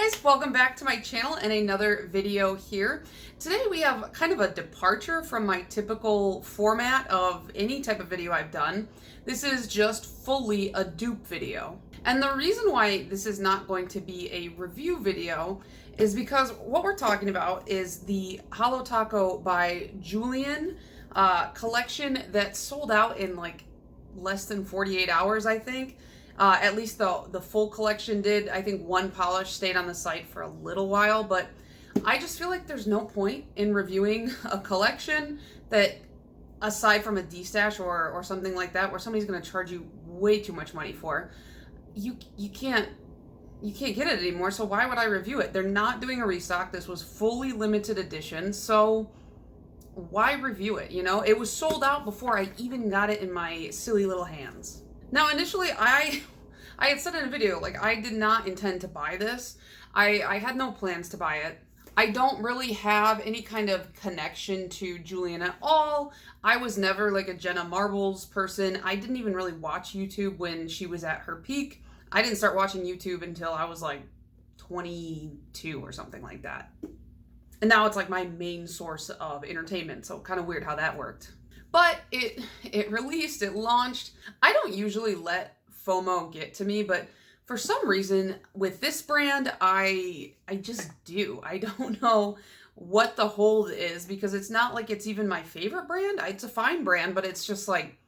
Guys, welcome back to my channel and another video here. Today we have kind of a departure from my typical format of any type of video I've done. This is just fully a dupe video. And the reason why this is not going to be a review video is because what we're talking about is the Holo Taco by Julien collection that sold out in like less than 48 hours, I think. At least the full collection did. I think one polish stayed on the site for a little while, but I just feel like there's no point in reviewing a collection that, aside from a D-stash or something like that, where somebody's going to charge you way too much money for, you can't get it anymore. So why would I review it? They're not doing a restock. This was fully limited edition, so why review it? You know, it was sold out before I even got it in my silly little hands. Now, initially, I had said in a video, like, I did not intend to buy this. I had no plans to buy it. I don't really have any kind of connection to Julien at all. I was never like a Jenna Marbles person. I didn't even really watch YouTube when she was at her peak. I didn't start watching YouTube until I was like 22 or something like that. And now it's like my main source of entertainment, so kind of weird how that worked. But it released, it launched. I don't usually let FOMO get to me, but for some reason with this brand, I just do. I don't know what the hold is, because it's not like it's even my favorite brand. It's a fine brand, but it's just like,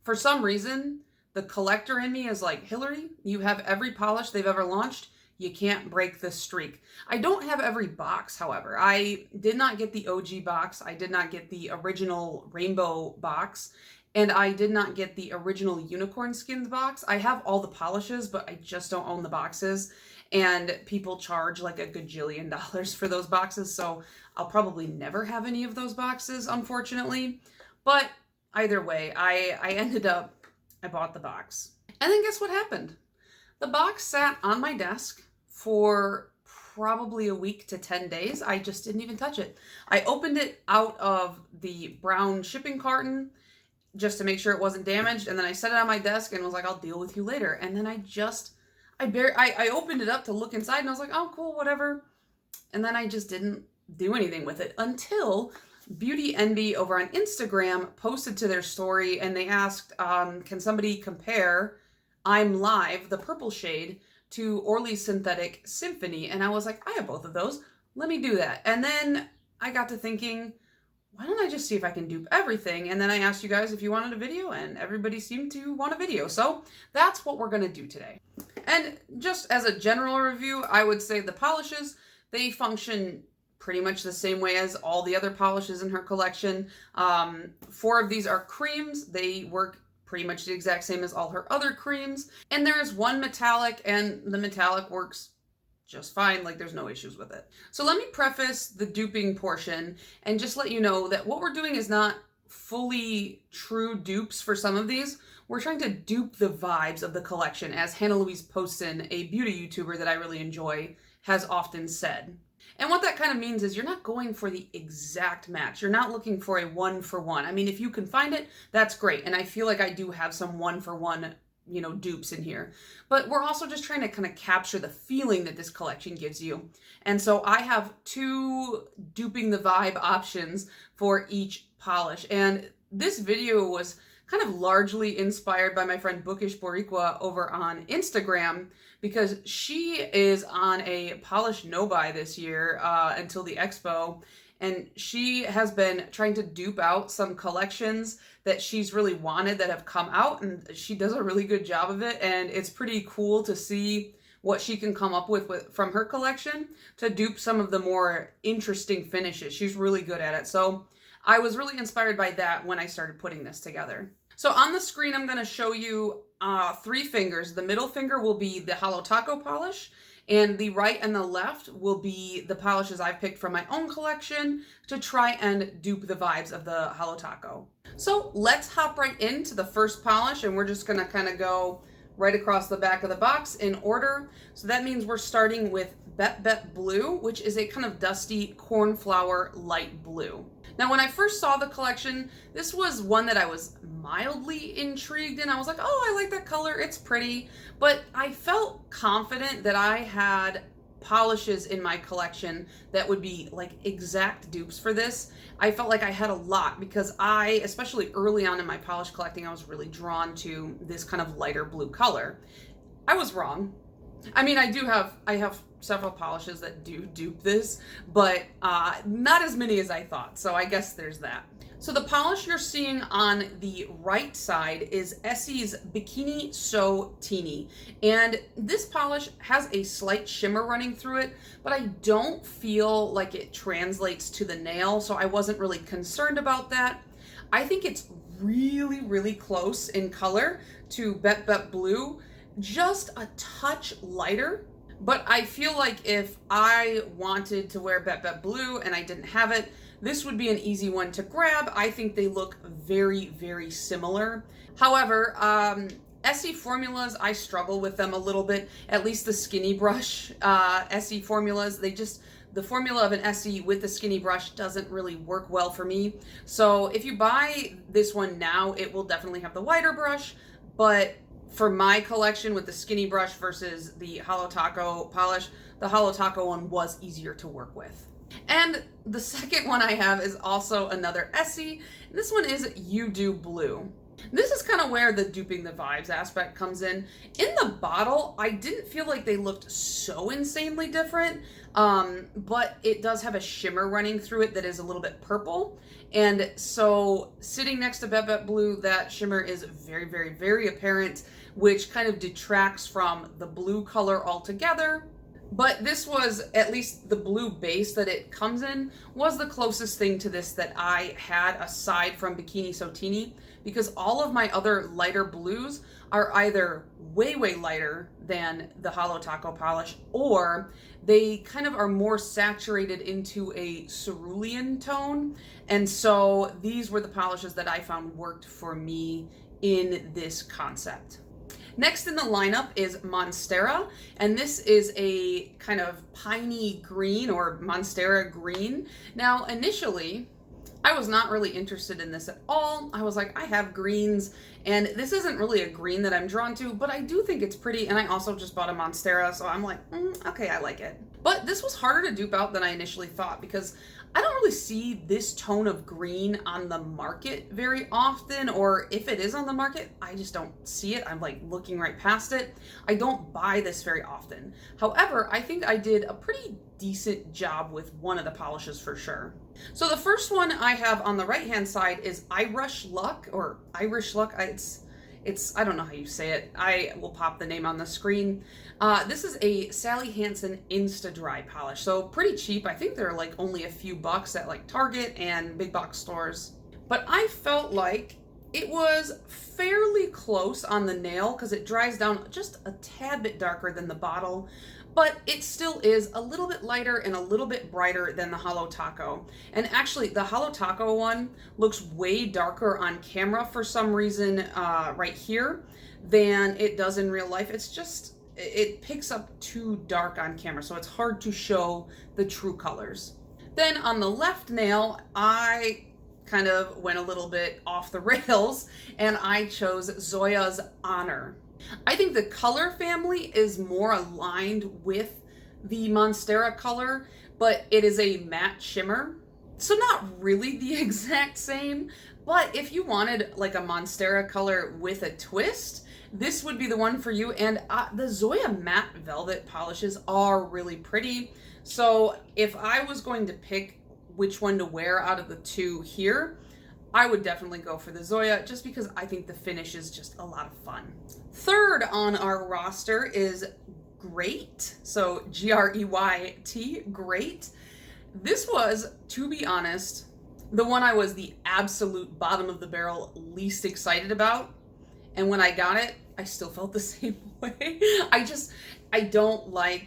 for some reason, the collector in me is like, Hillary, you have every polish they've ever launched. You can't break this streak. I don't have every box, however. I did not get the OG box. I did not get the original rainbow box. And I did not get the original unicorn skins box. I have all the polishes, but I just don't own the boxes. And people charge like $1 gajillion for those boxes. So I'll probably never have any of those boxes, unfortunately. But either way, I bought the box. And then guess what happened? The box sat on my desk for probably a week to 10 days. I just didn't even touch it. I opened it out of the brown shipping carton just to make sure it wasn't damaged. And then I set it on my desk and was like, I'll deal with you later. And then I opened it up to look inside and I was like, oh, cool, whatever. And then I just didn't do anything with it until Beauty Envy over on Instagram posted to their story and they asked, can somebody compare I'm Live, the purple shade, to Orly Synthetic Symphony. And I was like, I have both of those. Let me do that. And then I got to thinking, why don't I just see if I can dupe everything? And then I asked you guys if you wanted a video, and everybody seemed to want a video. So that's what we're going to do today. And just as a general review, I would say the polishes, they function pretty much the same way as all the other polishes in her collection. 4 of these are creams. They work pretty much the exact same as all her other creams. And there is one metallic, and the metallic works just fine. Like, there's no issues with it. So let me preface the duping portion and just let you know that what we're doing is not fully true dupes for some of these. We're trying to dupe the vibes of the collection, as Hannah Louise Poston, a beauty YouTuber that I really enjoy, has often said. And what that kind of means is you're not going for the exact match. You're not looking for a 1-for-1. I mean, if you can find it, that's great. And I feel like I do have some 1-for-1, you know, dupes in here. But we're also just trying to kind of capture the feeling that this collection gives you. And so I have 2 duping the vibe options for each polish. And this video was kind of largely inspired by my friend Bookish Boricua over on Instagram, because she is on a polish no-buy this year until the expo, and she has been trying to dupe out some collections that she's really wanted that have come out, and she does a really good job of it, and it's pretty cool to see what she can come up with from her collection to dupe some of the more interesting finishes. She's really good at it. So I was really inspired by that when I started putting this together. So on the screen, I'm going to show you 3 fingers. The middle finger will be the Holo Taco polish, and the right and the left will be the polishes I've picked from my own collection to try and dupe the vibes of the Holo Taco. So let's hop right into the first polish, and we're just going to kind of go right across the back of the box in order. So that means we're starting with Bep Bep Blue, which is a kind of dusty cornflower light blue. Now, when I first saw the collection, this was one that I was mildly intrigued in. I was like, oh, I like that color, it's pretty. But I felt confident that I had polishes in my collection that would be like exact dupes for this. I felt like I had a lot because especially early on in my polish collecting, I was really drawn to this kind of lighter blue color. I was wrong. I mean, I have several polishes that do dupe this, but not as many as I thought. So I guess there's that. So the polish you're seeing on the right side is Essie's Bikini So Teeny. And this polish has a slight shimmer running through it, but I don't feel like it translates to the nail, so I wasn't really concerned about that. I think it's really, really close in color to Bep Bep Blue, just a touch lighter. But I feel like if I wanted to wear Bep Bep Blue and I didn't have it, this would be an easy one to grab. I think they look very, very similar. However, Essie formulas, I struggle with them a little bit. At least the skinny brush Essie formulas, the formula of an Essie with the skinny brush doesn't really work well for me. So if you buy this one now, it will definitely have the wider brush, but for my collection with the skinny brush versus the Holo Taco polish, the Holo Taco one was easier to work with. And the second one I have is also another Essie. This one is You Do Blue. This is kind of where the duping the vibes aspect comes in. In the bottle, I didn't feel like they looked so insanely different, but it does have a shimmer running through it that is a little bit purple. And so sitting next to Bep Bep Blue, that shimmer is very, very, very apparent, which kind of detracts from the blue color altogether. But this was, at least the blue base that it comes in, was the closest thing to this that I had aside from Bikini So Teeny, because all of my other lighter blues are either way, way lighter than the Holo Taco polish, or they kind of are more saturated into a cerulean tone. And so these were the polishes that I found worked for me in this concept. Next in the lineup is Monstera, and this is a kind of piney green or Monstera green. Now, initially, I was not really interested in this at all. I was like, I have greens, and this isn't really a green that I'm drawn to, but I do think it's pretty, and I also just bought a Monstera, so I'm like, okay, I like it. But this was harder to dupe out than I initially thought, because I don't really see this tone of green on the market very often, or if it is on the market, I just don't see it. I'm like looking right past it. I don't buy this very often. However, I think I did a pretty decent job with one of the polishes for sure. So the first one I have on the right-hand side is Irish Luck, or Irish Luck. It's I don't know how you say it. I will pop the name on the screen. This is a Sally Hansen Insta Dry polish, so pretty cheap. I think they're like only a few bucks at like Target and big box stores. But I felt like it was fairly close on the nail because it dries down just a tad bit darker than the bottle, but it still is a little bit lighter and a little bit brighter than the Holo Taco. And actually, the Holo Taco one looks way darker on camera for some reason right here than it does in real life. It's just, it picks up too dark on camera, so it's hard to show the true colors. Then on the left nail, I kind of went a little bit off the rails, and I chose Zoya's Honor. I think the color family is more aligned with the Monstera color, but it is a matte shimmer. So not really the exact same, but if you wanted like a Monstera color with a twist, this would be the one for you. And the Zoya matte velvet polishes are really pretty. So if I was going to pick which one to wear out of the two here, I would definitely go for the Zoya just because I think the finish is just a lot of fun. Third on our roster is Greyt. So Greyt, Greyt. This was, to be honest, the one I was the absolute bottom of the barrel least excited about. And when I got it, I still felt the same way. I don't like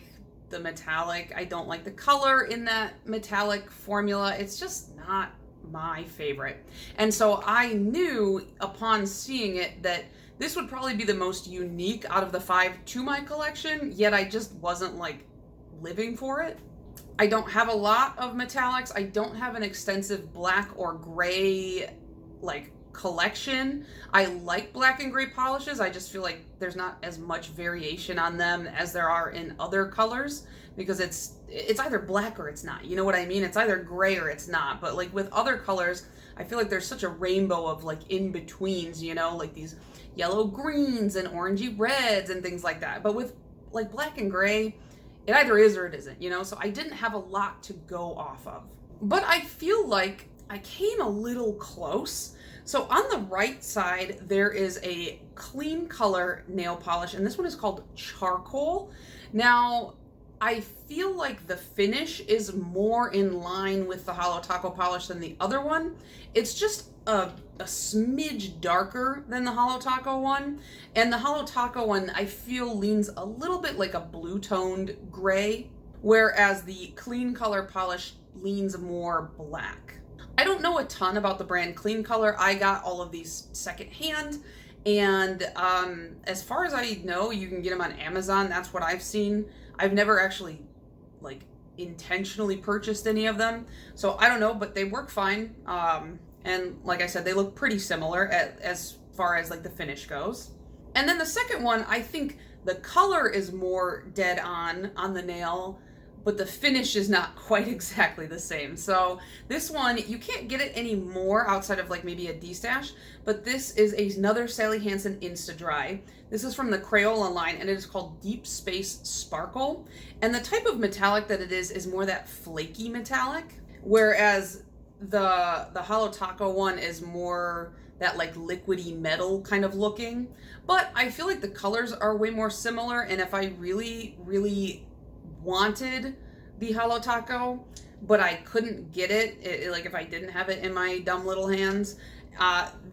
the metallic. I don't like the color in that metallic formula. It's just not my favorite. And so I knew upon seeing it that this would probably be the most unique out of the 5 to my collection, yet I just wasn't like living for it. I don't have a lot of metallics. I don't have an extensive black or gray like collection. I like black and gray polishes. I just feel like there's not as much variation on them as there are in other colors, because it's either black or it's not. You know what I mean? It's either gray or it's not. But like with other colors, I feel like there's such a rainbow of like in-betweens, you know, like these yellow greens and orangey reds and things like that. But with like black and gray, it either is or it isn't, you know? So I didn't have a lot to go off of. But I feel like I came a little close. So on the right side, there is a clean color nail polish, and this one is called Charcoal. Now, I feel like the finish is more in line with the Holo Taco polish than the other one. It's just a smidge darker than the Holo Taco one. And the Holo Taco one, I feel, leans a little bit like a blue-toned gray, whereas the clean color polish leans more black. I don't know a ton about the brand Clean Color. I got all of these secondhand, and as far as I know, you can get them on Amazon. That's what I've seen. I've never actually like intentionally purchased any of them, so I don't know, but they work fine. And like I said, they look pretty similar as far as like the finish goes. And then the second one, I think the color is more dead on the nail, but the finish is not quite exactly the same. So this one, you can't get it anymore outside of like maybe a D-stash, but this is another Sally Hansen Insta Dry. This is from the Crayola line, and it is called Deep Space Sparkle. And the type of metallic that it is more that flaky metallic, whereas the Holo Taco one is more that like liquidy metal kind of looking. But I feel like the colors are way more similar, and if I really, really wanted the Holo Taco, but I couldn't get it, like if I didn't have it in my dumb little hands,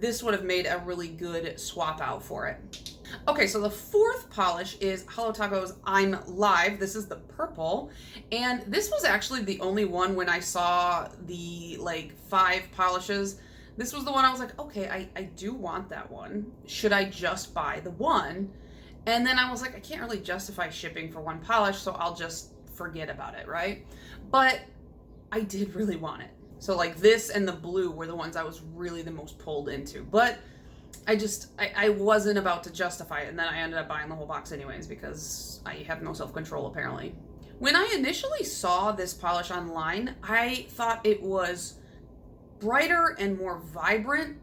this would have made a really good swap out for it. Okay, so the fourth polish is Holo Taco's I'm Live. This is the purple, and this was actually the only one when I saw the like 5 polishes. This was the one I was like, okay, I do want that one. Should I just buy the one? And then I was like, I can't really justify shipping for one polish, so I'll just forget about it, right? But I did really want it. So like this and the blue were the ones I was really the most pulled into. But I wasn't about to justify it, and then I ended up buying the whole box anyways because I have no self-control apparently. When I initially saw this polish online, I thought it was brighter and more vibrant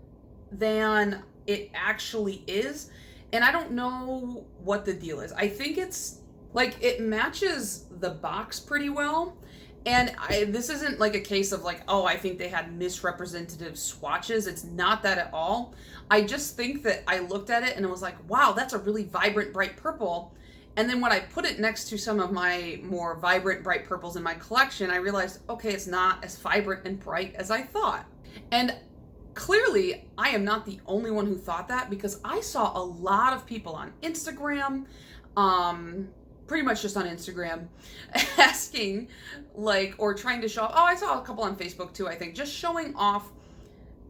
than it actually is. And I don't know what the deal is. I think it's like it matches the box pretty well. And this isn't like a case of like, oh, I think they had misrepresentative swatches. It's not that at all. I just think that I looked at it and it was like, wow, that's a really vibrant, bright purple. And then when I put it next to some of my more vibrant, bright purples in my collection, I realized, okay, it's not as vibrant and bright as I thought. And clearly, I am not the only one who thought that, because I saw a lot of people on Instagram, pretty much just on Instagram, asking, like, or trying to show off. Oh, I saw a couple on Facebook too, I think, just showing off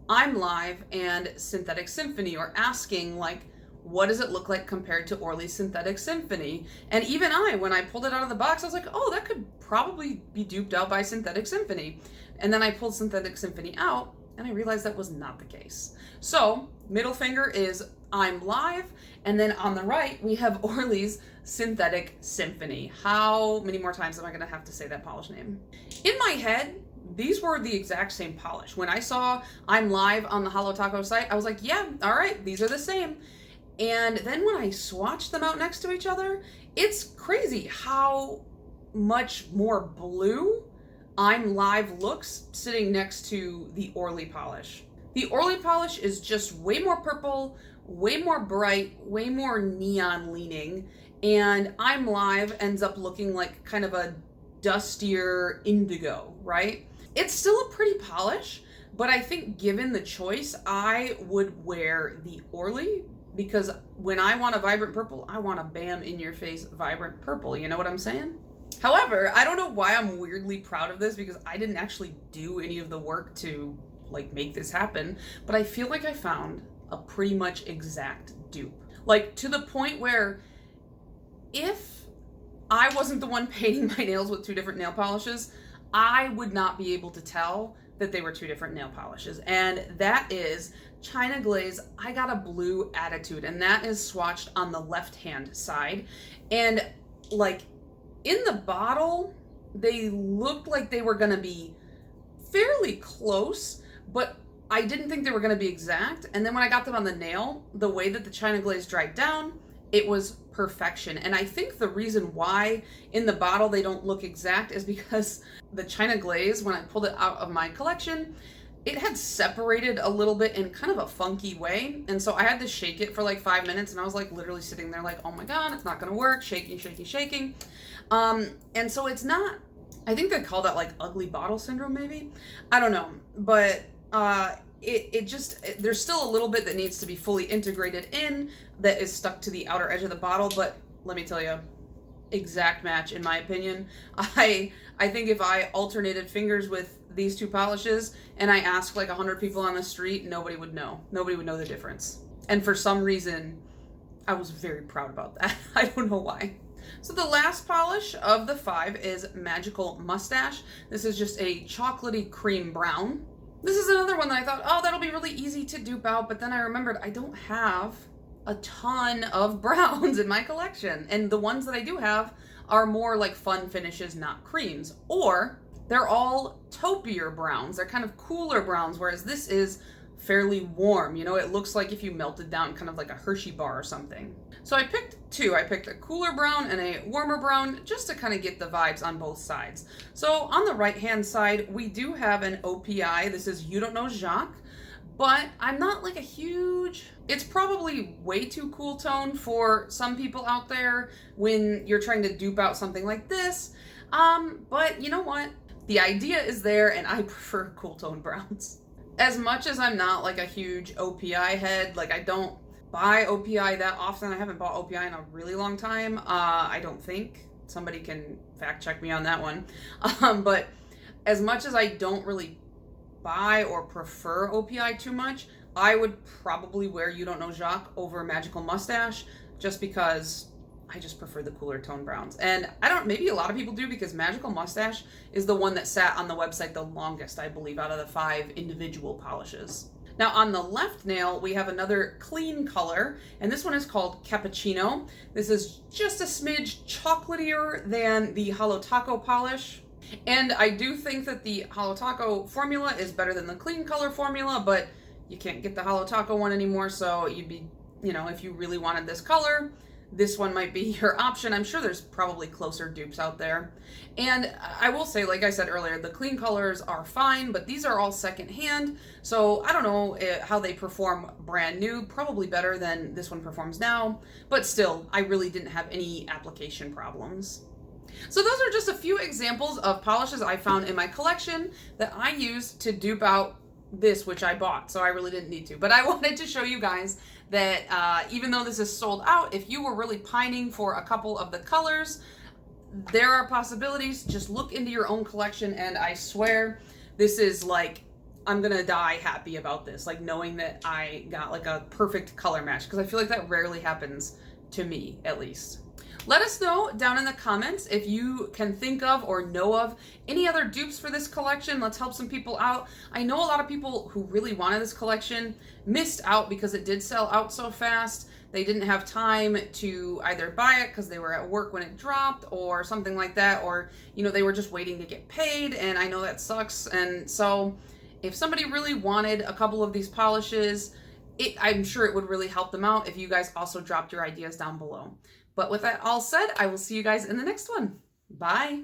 I'm Live and Synthetic Symphony, or asking, like, what does it look like compared to Orly's Synthetic Symphony? And even when I pulled it out of the box, I was like, oh, that could probably be duped out by Synthetic Symphony. And then I pulled Synthetic Symphony out, and I realized that was not the case. So, middle finger is I'm Live, and then on the right, we have Orly's Synthetic Symphony. How many more times am I gonna have to say that polish name? In my head, these were the exact same polish. When I saw I'm Live on the Holo Taco site, I was like, yeah, all right, these are the same. And then when I swatched them out next to each other, it's crazy how much more blue I'm Live looks sitting next to the Orly polish. The Orly polish is just way more purple, way more bright, way more neon leaning, and I'm Live ends up looking like kind of a dustier indigo, right? It's still a pretty polish, but I think given the choice, I would wear the Orly, because when I want a vibrant purple, I want a bam in your face vibrant purple, you know what I'm saying? However, I don't know why I'm weirdly proud of this, because I didn't actually do any of the work to like make this happen, but I feel like I found a pretty much exact dupe. Like to the point where if I wasn't the one painting my nails with 2 different nail polishes, I would not be able to tell that they were two different nail polishes, and that is China Glaze I Got a Blue Attitude, and that is swatched on the left-hand side. And like in the bottle, they looked like they were going to be fairly close, but I didn't think they were going to be exact. And then when I got them on the nail, the way that the China Glaze dried down, it was perfection. And I think the reason why in the bottle they don't look exact is because the China Glaze, when I pulled it out of my collection, it had separated a little bit in kind of a funky way. And so I had to shake it for like 5 minutes, and I was like literally sitting there like, oh my God, it's not going to work. Shaking, shaking, shaking. And so it's not, I think they call that like ugly bottle syndrome maybe. I don't know. But there's still a little bit that needs to be fully integrated in that is stuck to the outer edge of the bottle. But let me tell you, exact match in my opinion. I think if I alternated fingers with these two polishes and I asked like 100 people on the street, nobody would know the difference. And for some reason I was very proud about that. I don't know why. So the last polish of the 5 is Magical Mustache. This is just a chocolatey cream brown. This is another one that I thought, oh, that'll be really easy to dupe out, but then I remembered I don't have a ton of browns in my collection, and the ones that I do have are more like fun finishes, not creams, or they're all taupier browns. They're kind of cooler browns, whereas this is fairly warm. You know, it looks like if you melted down kind of like a Hershey bar or something. So I picked two. I picked a cooler brown and a warmer brown just to kind of get the vibes on both sides. So on the right hand side, we do have an OPI. This is You Don't Know Jacques, but I'm not like a huge, it's probably way too cool tone for some people out there when you're trying to dupe out something like this. But you know what? The idea is there, and I prefer cool tone browns. As much as I'm not like a huge OPI head, like I don't buy OPI that often. I haven't bought OPI in a really long time. I don't think. Somebody can fact check me on that one. But as much as I don't really buy or prefer OPI too much, I would probably wear You Don't Know Jacques over Magical Mustache just because I just prefer the cooler tone browns. And maybe a lot of people do, because Magical Mustache is the one that sat on the website the longest, I believe, out of the 5 individual polishes. Now on the left nail, we have another clean color, and this one is called Cappuccino. This is just a smidge chocolatier than the Holo Taco polish. And I do think that the Holo Taco formula is better than the clean color formula, but you can't get the Holo Taco one anymore, so you'd be, you know, if you really wanted this color, this one might be your option. I'm sure there's probably closer dupes out there. And I will say, like I said earlier, the clean colors are fine, but these are all secondhand. So I don't know how they perform brand new, probably better than this one performs now. But still, I really didn't have any application problems. So those are just a few examples of polishes I found in my collection that I used to dupe out this, which I bought, so I really didn't need to. But I wanted to show you guys that even though this is sold out, if you were really pining for a couple of the colors, there are possibilities. Just look into your own collection, and I swear this is like, I'm gonna die happy about this, like knowing that I got like a perfect color match, because I feel like that rarely happens to me, at least. Let us know down in the comments if you can think of or know of any other dupes for this collection. Let's help some people out. I know a lot of people who really wanted this collection missed out because it did sell out so fast. They didn't have time to either buy it because they were at work when it dropped or something like that, or, you know, they were just waiting to get paid, and I know that sucks. And so if somebody really wanted a couple of these polishes, I'm sure it would really help them out if you guys also dropped your ideas down below. But with that all said, I will see you guys in the next one. Bye.